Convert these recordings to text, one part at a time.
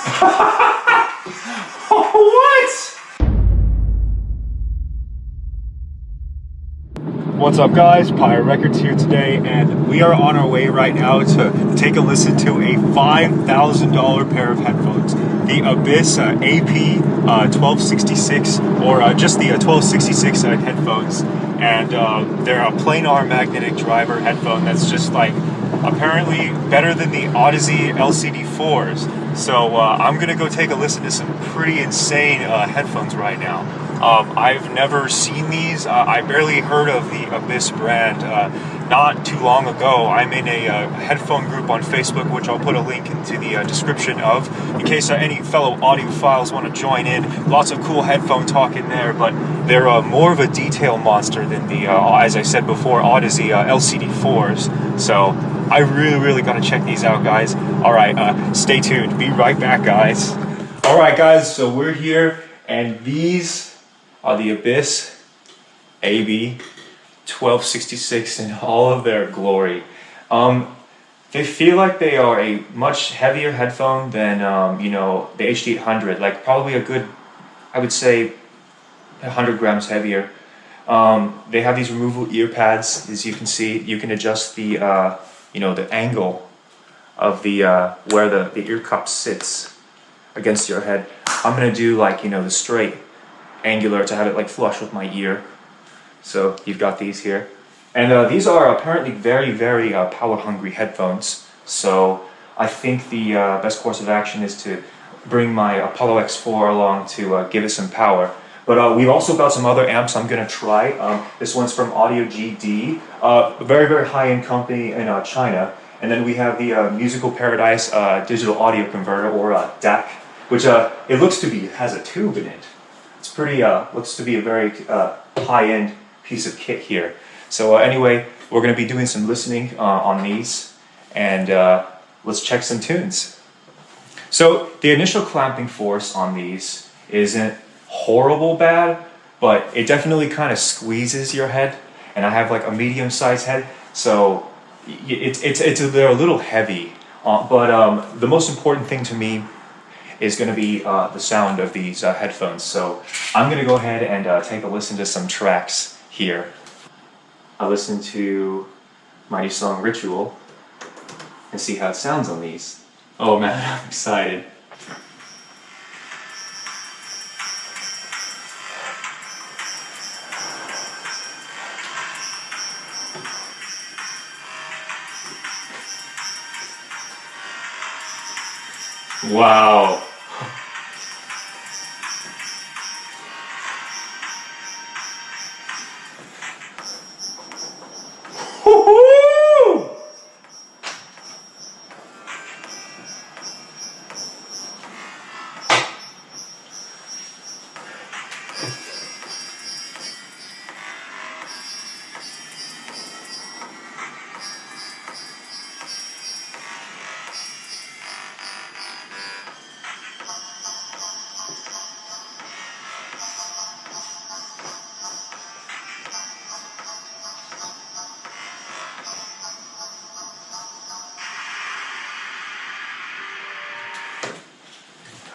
What? What's up guys, PYRE Records here today, and we are on our way right now to take a listen to a $5,000 pair of headphones. The Abyss AB-1266, or just the 1266 headphones. And they're a planar magnetic driver headphone that's just like apparently better than the Odyssey LCD4s. So I'm gonna go take a listen to some pretty insane headphones right now. I've never seen these. I barely heard of the Abyss brand not too long ago. I'm in a headphone group on Facebook, which I'll put a link into the description of, in case any fellow audiophiles want to join in. Lots of cool headphone talk in there, but they're more of a detail monster than the, as I said before, Odyssey LCD4s. So I really gotta check these out, guys. Alright, stay tuned. Be right back, guys. Alright guys, so we're here, and these are the Abyss AB-1266 in all of their glory. They feel like they are a much heavier headphone than you know, the HD800, like probably a good, I would say 100 grams heavier. They have these removable ear pads. As you can see, you can adjust the you know, the angle of the where the ear cup sits against your head. I'm gonna do like, you know, the straight angular to have it like flush with my ear. So you've got these here, and these are apparently very power hungry headphones. So I think the best course of action is to bring my Apollo X4 along to give it some power. But we've also got some other amps I'm gonna try. This one's from Audio GD, very high-end company in China. And then we have the Musical Paradise digital audio converter, or DAC, which it looks to be has a tube in it. It's pretty, looks to be a very high-end piece of kit here. So anyway, we're going to be doing some listening on these, and let's check some tunes. So the initial clamping force on these isn't horrible bad, but it definitely kind of squeezes your head, and I have like a medium-sized head, so they're a little heavy. But the most important thing to me is going to be the sound of these headphones. So I'm going to go ahead and take a listen to some tracks here. I'll listen to my new song Ritual and see how it sounds on these. Oh man, I'm excited. Wow. Woohoo!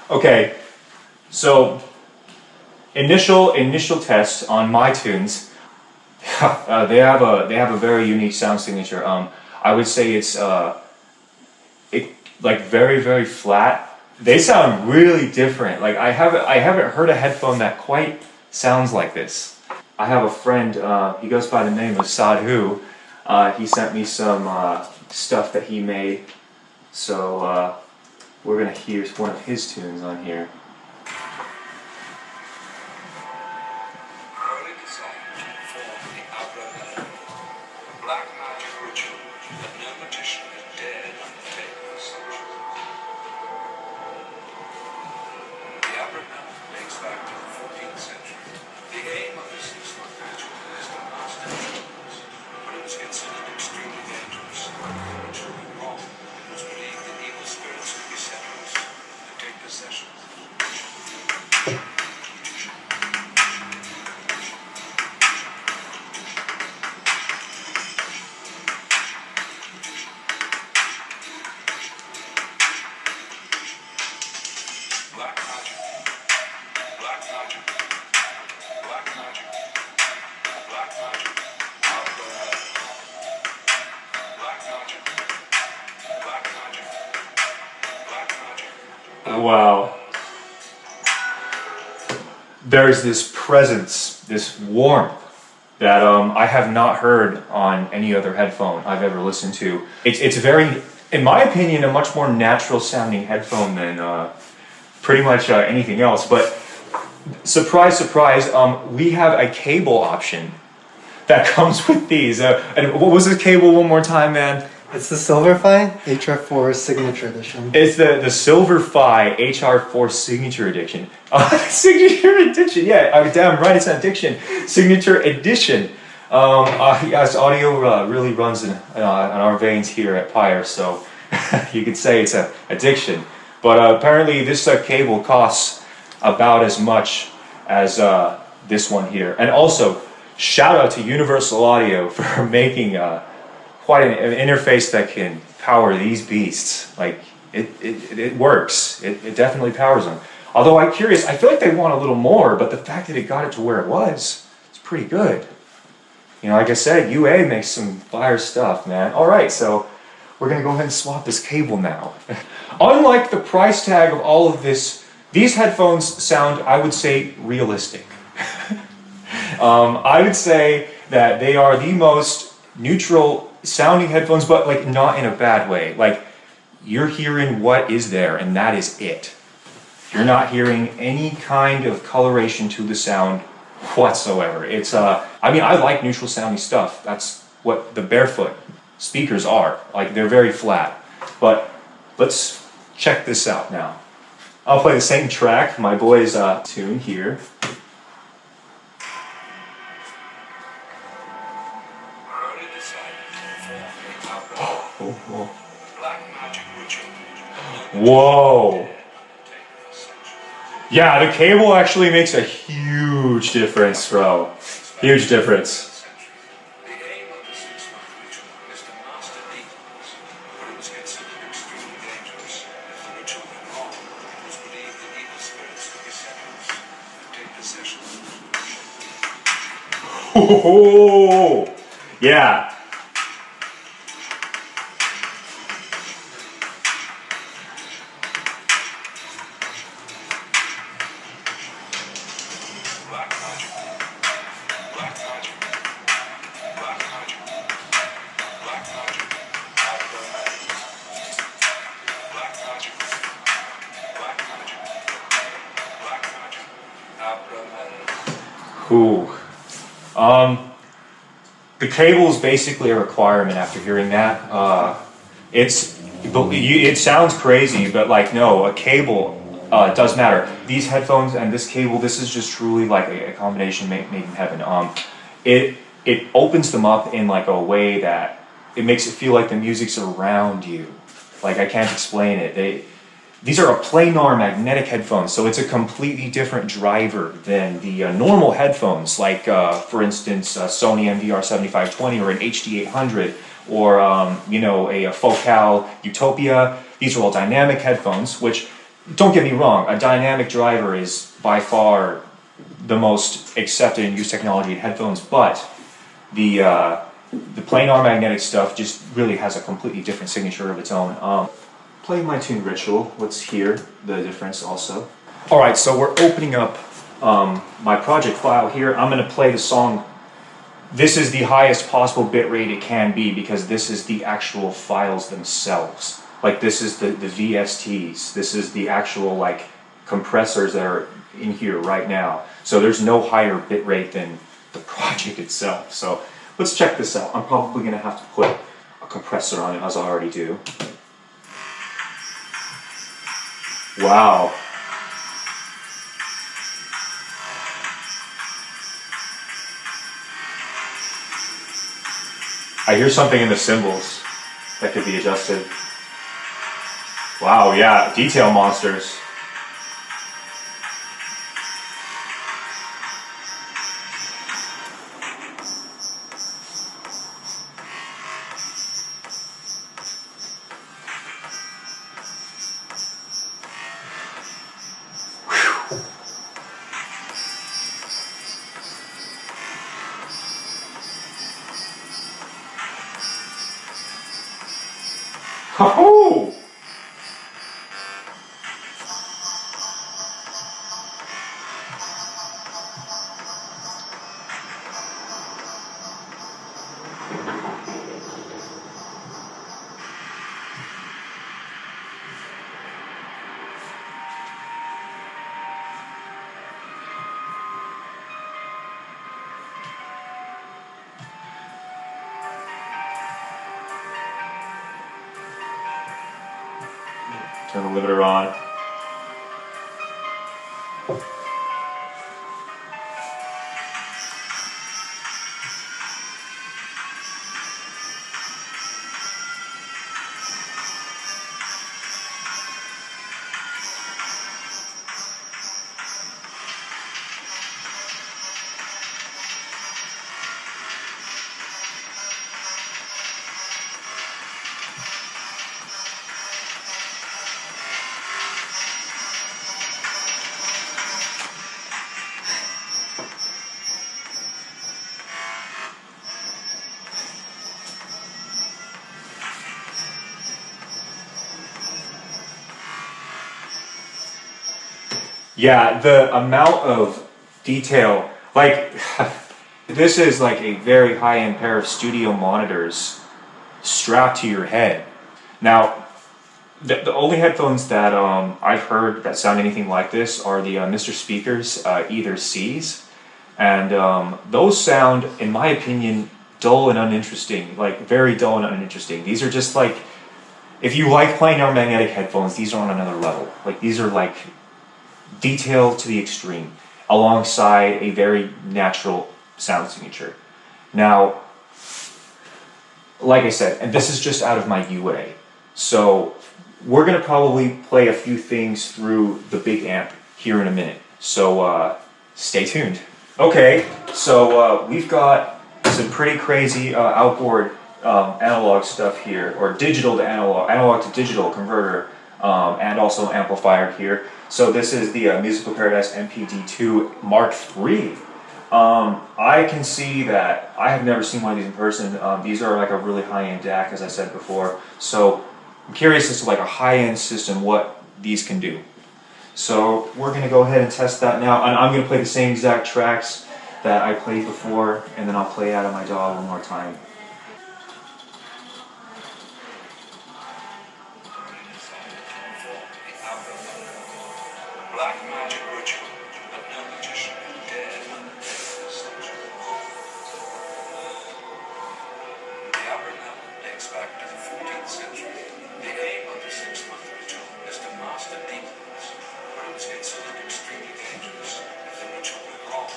Okay, so initial tests on my tunes. they have a very unique sound signature. I would say it's like very flat. They sound really different. Like I haven't heard a headphone that quite sounds like this. I have a friend. He goes by the name of Sadhu. He sent me some stuff that he made. So. We're going to hear one of his tunes on here. Early designed to perform the Abramelin, a black magic ritual that no magician has dared undertake with such. The Abramelin dates back to the 14th century. The aim of this useless ritual is to master children, but it was considered extremely dangerous. Truly wrong. It was believed that evil spirits could be sent to take possession. Black magic. Black magic. Black magic. Black magic. Abramelin. Black magic. Black magic. Black magic. Wow. There's this presence, this warmth that I have not heard on any other headphone I've ever listened to. It's very, in my opinion, a much more natural sounding headphone than pretty much anything else. But surprise, surprise, we have a cable option that comes with these. And what was the cable one more time, man? It's the Silverfi HR4 Signature Edition. It's the Silverfi HR4 Signature Edition. Signature Edition, yeah, damn right, it's not addiction. Signature Edition. Yes, audio really runs in our veins here at PYRE, so you could say it's an addiction. But apparently this cable costs about as much as this one here. And also, shout out to Universal Audio for making quite an interface that can power these beasts. Like, it works. It definitely powers them. Although I'm curious, I feel like they want a little more, but the fact that it got it to where it was, it's pretty good. You know, like I said, UA makes some fire stuff, man. All right, so we're gonna go ahead and swap this cable now. Unlike the price tag of all of this, these headphones sound, I would say, realistic. I would say that they are the most neutral sounding headphones, but like not in a bad way. Like, you're hearing what is there, and that is it. You're not hearing any kind of coloration to the sound whatsoever. It's I mean, I like neutral sounding stuff. That's what the Barefoot speakers are. Like, they're very flat. But let's check this out now. I'll play the same track, my boy's tune here. Whoa. Yeah, the cable actually makes a huge difference, bro. Huge difference. The aim of the 6-month ritual is to master demons, but it was considered extremely dangerous. If the ritual went wrong, it was believed that evil spirits would beset us and take possession of the Oh, yeah. black magic. Black magic. Black magic. Black magic. Abramelin. Black magic. Black magic. Black magic. Abramelin. Cool. The cable is basically a requirement after hearing that. It sounds crazy, but like, no, a cable does matter. These headphones and this cable, this is just truly like a combination made in heaven. It opens them up in like a way that it makes it feel like the music's around you. Like, I can't explain it. These are a planar magnetic headphones, so it's a completely different driver than the normal headphones, like for instance, Sony MDR7520 or an HD800 or you know, a Focal Utopia. These are all dynamic headphones, which, don't get me wrong, a dynamic driver is by far the most accepted and used technology in headphones, but the planar magnetic stuff just really has a completely different signature of its own. Playing my tune Ritual, let's hear the difference also. Alright, so we're opening up my project file here. I'm going to play the song. This is the highest possible bit rate it can be because this is the actual files themselves. Like, this is the VSTs. This is the actual like compressors that are in here right now. So there's no higher bit rate than the project itself. So let's check this out. I'm probably going to have to put a compressor on it, as I already do. Wow. I hear something in the cymbals that could be adjusted. Wow, yeah, detail monsters. Oh! Turn the limiter on. Yeah, the amount of detail, like, this is like a very high-end pair of studio monitors strapped to your head. Now, the only headphones that I've heard that sound anything like this are the Mr. Speakers Either C's, and those sound, in my opinion, dull and uninteresting, like very dull and uninteresting. These are just like, if you like playing our magnetic headphones, these are on another level. Like, these are like detail to the extreme, alongside a very natural sound signature. Now, like I said, and this is just out of my UA, so we're going to probably play a few things through the big amp here in a minute, so stay tuned. Okay, so we've got some pretty crazy outboard analog stuff here, or digital to analog to digital converter, and also an amplifier here. So this is the Musical Paradise MPD2 Mark III. I can see that I have never seen one of these in person. These are like a really high-end DAC, as I said before. So I'm curious as to like a high-end system, what these can do. So we're going to go ahead and test that now. And I'm going to play the same exact tracks that I played before, and then I'll play out of my DAW one more time. Black magic ritual that no magician can dare undertake this century. The Abramelin dates back to the 14th century. The aim of the 6-month ritual is to master demons, but it was considered extremely dangerous. If the ritual went wrong, it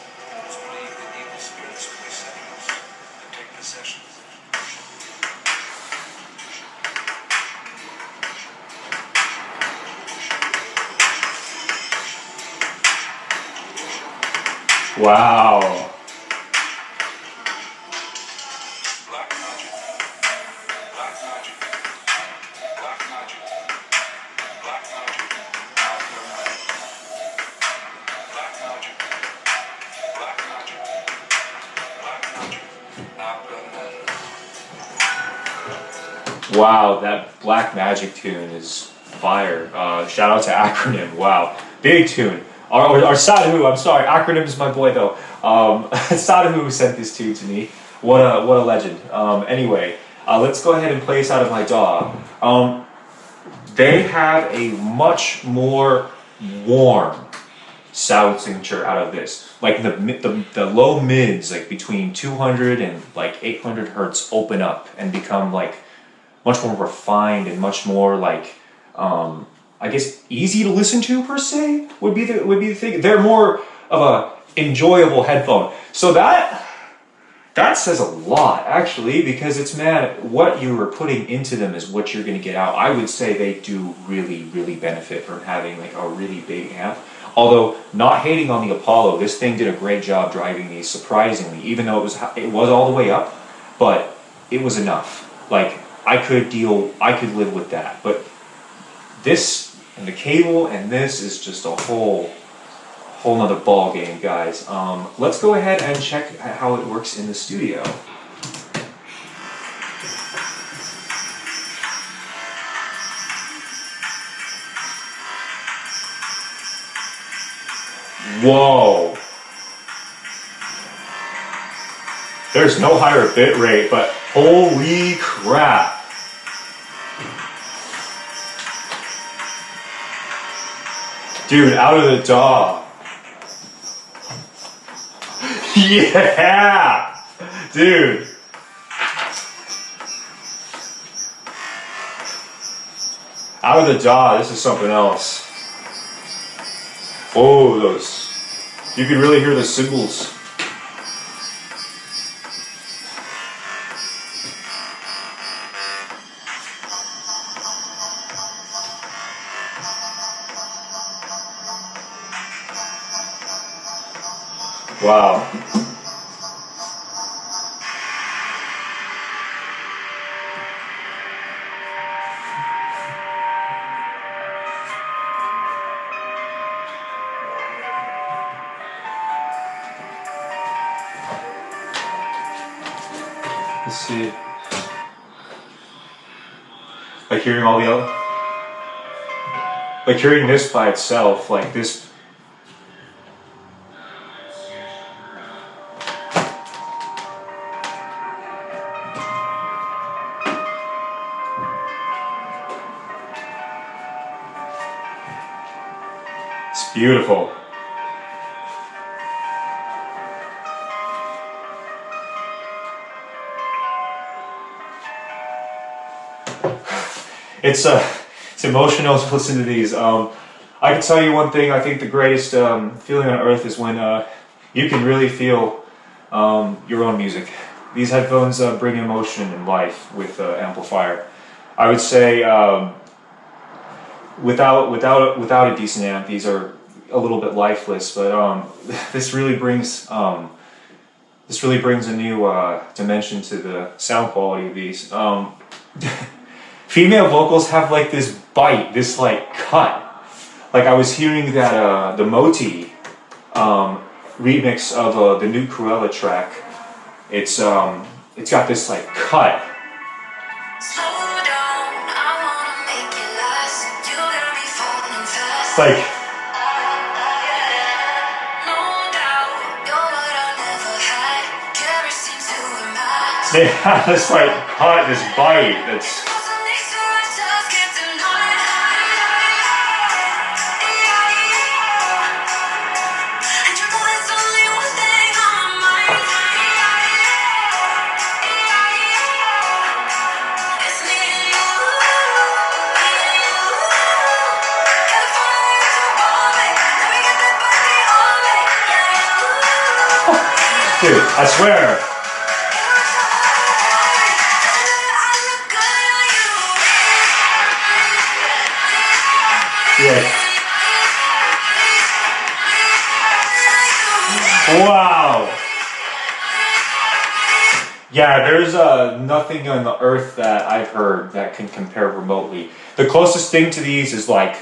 was believed that evil spirits would be sent us and take possession. Wow. Black magic. Black magic. Black magic. Black magic. Black magic. Black magic. Black magic. Wow, that Black Magic tune is fire. Shout out to Acronym. Wow, big tune. Or Sadhu, I'm sorry, Acronym is my boy though. Sadhu sent this tune to me. What a legend. Anyway, let's go ahead and play this out of my DAW. They have a much more warm sound signature out of this. Like the low mids, like between 200 and like 800 hertz, open up and become like much more refined and much more like I guess easy to listen to per se would be the thing. They're more of a enjoyable headphone. So that says a lot actually, because it's, man, what you are putting into them is what you're going to get out. I would say they do really benefit from having like a really big amp. Although, not hating on the Apollo, this thing did a great job driving these, surprisingly, even though it was all the way up, but it was enough. Like, I could live with that. But this, and the cable, and this is just a whole whole nother ball game, guys. Let's go ahead and check how it works in the studio. Whoa! There's no higher bit rate, but holy crap! Dude, out of the dog. Yeah! Dude. Out of the dog, this is something else. Oh, those. You can really hear the cymbals. Wow. Let's see. Like hearing all the other, like hearing this by itself, like this. It's beautiful. It's emotional to listen to these. I can tell you one thing. I think the greatest feeling on earth is when you can really feel your own music. These headphones bring emotion and life with amplifier. I would say without a decent amp, these are a little bit lifeless. But this really brings a new dimension to the sound quality of these. Female vocals have like this bite, this like cut. Like I was hearing that the Moti remix of the new Cruella track. It's got this like cut. Like they have this like cut, this bite that's. Dude, I swear. Yeah. Wow. Yeah, there's nothing on the earth that I've heard that can compare remotely. The closest thing to these is like,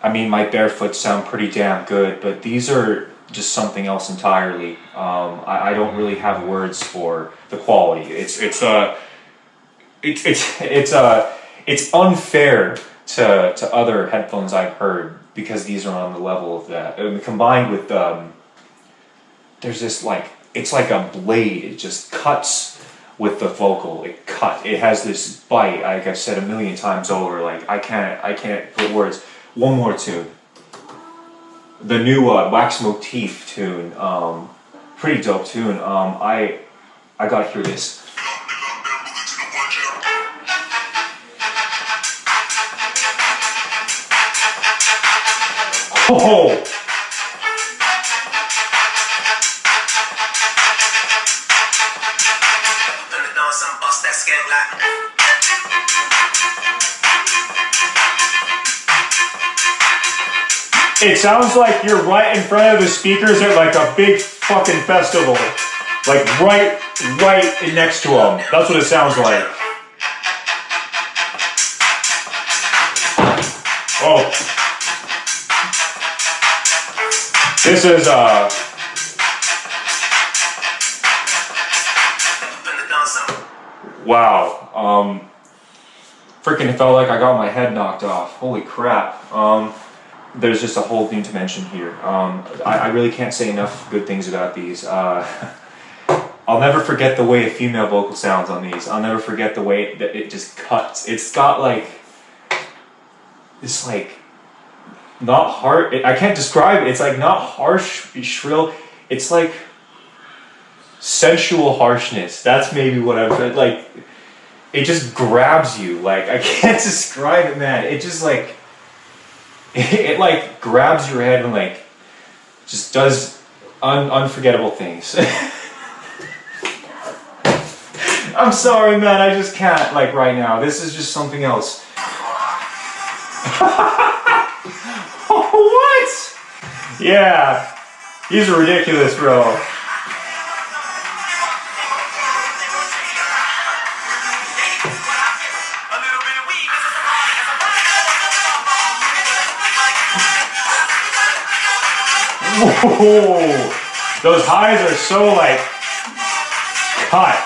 I mean, my Barefoot sound pretty damn good, but these are just something else entirely. I don't really have words for the quality. It's unfair to other headphones I've heard because these are on the level of that. And combined with there's this like it's like a blade. It just cuts with the vocal. It has this bite. Like I've said a million times over. Like I can't put words. One more tune. The new Wax Motif tune, pretty dope tune. I gotta hear this. Oh! It sounds like you're right in front of the speakers at like a big fucking festival. Like right next to them. That's what it sounds like. Oh. This is wow. Freaking felt like I got my head knocked off. Holy crap. There's just a whole new dimension here. I really can't say enough good things about these. I'll never forget the way a female vocal sounds on these. I'll never forget the way that it just cuts. It's got like this like not hard. I can't describe it. It's like not harsh, shrill. It's like sensual harshness. That's maybe what I've like. It just grabs you. Like I can't describe it, man. It just like it like grabs your head and like just does unforgettable things. I'm sorry, man. I just can't like right now. This is just something else. What? Yeah, these are ridiculous, bro. Whoa, those highs are so like cut.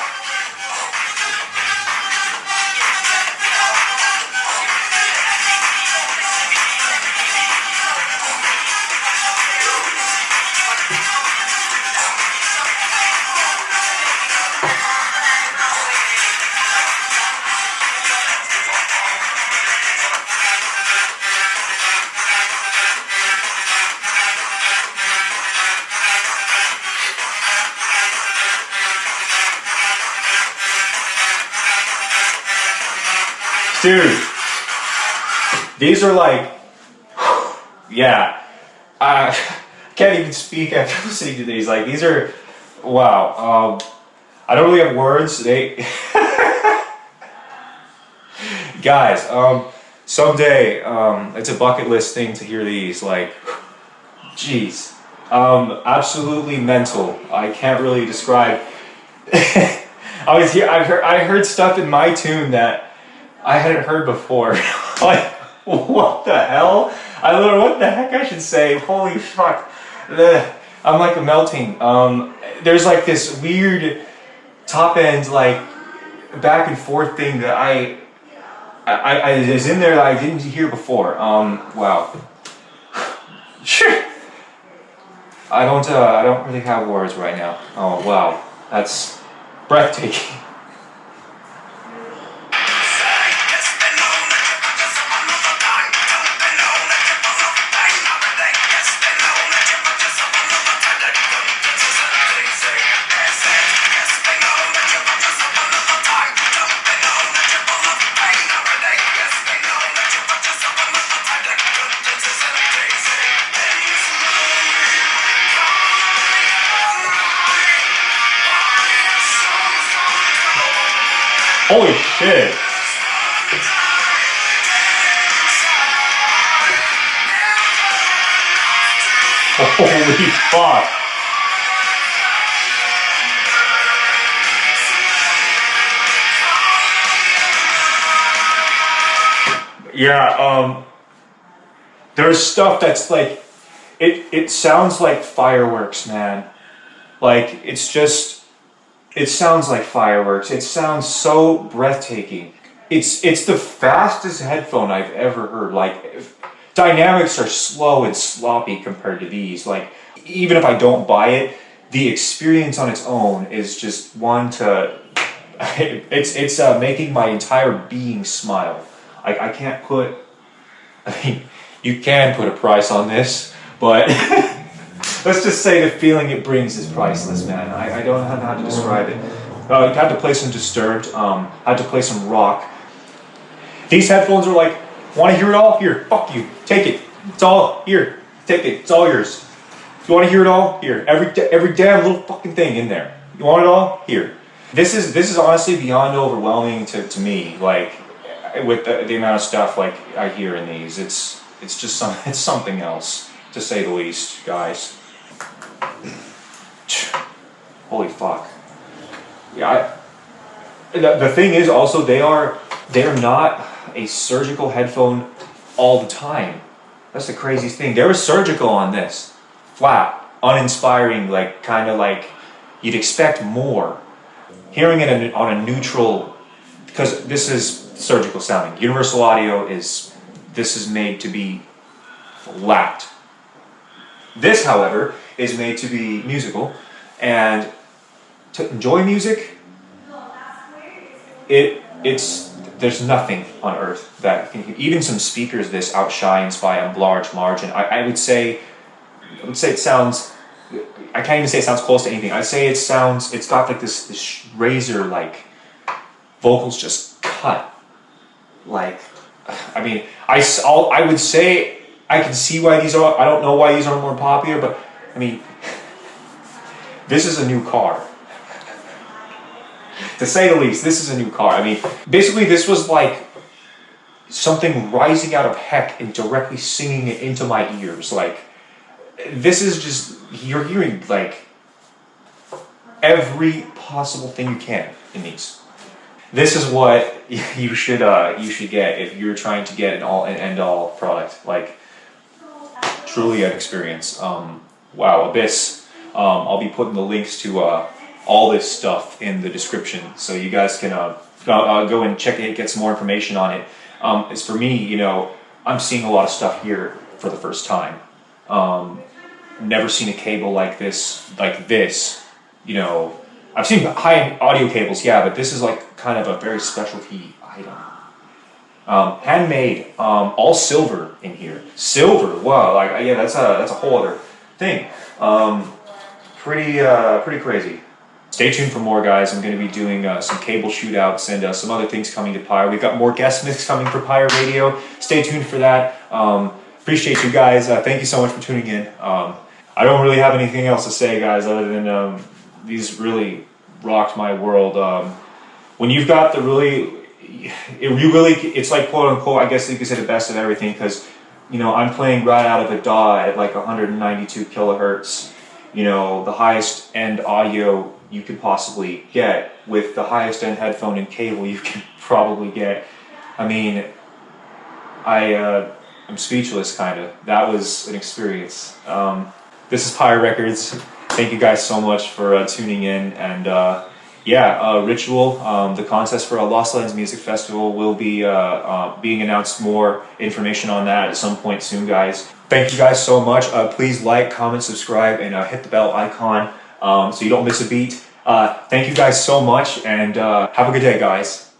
Dude, these are like, yeah, I can't even speak after listening to these. Like, these are, wow. I don't really have words. They, guys, someday, it's a bucket list thing to hear these. Like, jeez, absolutely mental. I can't really describe. I heard stuff in my tune that I hadn't heard before. Like, what the hell? I don't know what the heck I should say. Holy fuck. I'm like melting. There's like this weird top end, like, back and forth thing that I is in there that I didn't hear before. Wow. I don't really have words right now. Oh, wow. That's breathtaking. Holy shit. Holy fuck. Yeah, there's stuff that's like, it sounds like fireworks, man. Like, it's just, it sounds like fireworks. It sounds so breathtaking. It's the fastest headphone I've ever heard. Like, dynamics are slow and sloppy compared to these. Like, even if I don't buy it, the experience on its own is just one to, it's making my entire being smile. I can't put, I mean, you can put a price on this, but let's just say the feeling it brings is priceless, man. I don't know how to describe it. I had to play some Disturbed, had to play some rock. These headphones are like, want to hear it all? Here, fuck you, take it. It's all, here, take it, it's all yours. You want to hear it all? Here, every damn little fucking thing in there. You want it all? Here. This is honestly beyond overwhelming to me, like, with the amount of stuff like I hear in these. It's just it's something else, to say the least, guys. Holy fuck. Yeah, the thing is also they are not a surgical headphone all the time. That's the craziest thing. They were surgical on this. flat, uninspiring, like kind of like you'd expect more. Hearing it on a neutral, because this is surgical sounding. Universal audio is, this is made to be flat. This, however, is made to be musical, and to enjoy music, there's nothing on earth that can, even some speakers this outshines by a large margin. I would say it sounds, I can't even say it sounds close to anything. I'd say it's got like this razor like vocals just cut. Like, I mean, I would say I can see why these are, I don't know why these aren't more popular, but I mean, this is a new car. To say the least, this is a new car. I mean, basically this was like something rising out of heck and directly singing it into my ears. Like, this is just, you're hearing like every possible thing you can in these. This is what you should get if you're trying to get an end-all product. Like, truly an experience. Wow, Abyss. I'll be putting the links to all this stuff in the description, so you guys can go and check it, get some more information on it. As for me, you know, I'm seeing a lot of stuff here for the first time. Never seen a cable like this, you know. I've seen high-end audio cables, yeah, but this is like kind of a very specialty item. Handmade, all silver in here. Silver, wow, like, yeah, that's a whole other thing. Pretty crazy. Stay tuned for more, guys. I'm going to be doing some cable shootouts and some other things coming to PYRE. We've got more guest mix coming for PYRE Radio. Stay tuned for that. Appreciate you guys. Thank you so much for tuning in. I don't really have anything else to say, guys, other than these really rocked my world. When you've got the it's like quote unquote, I guess you could say the best of everything, because, you know, I'm playing right out of a DAW at like 192 kilohertz. You know, the highest end audio you could possibly get with the highest end headphone and cable you can probably get. I mean, I'm speechless, kind of. That was an experience. This is PYRE Records. Thank you guys so much for tuning in, and Ritual, the contest for a Lost Lands Music Festival will be being announced. More information on that at some point soon, guys. Thank you guys so much. Please like, comment, subscribe, and hit the bell icon so you don't miss a beat. Thank you guys so much, and have a good day, guys.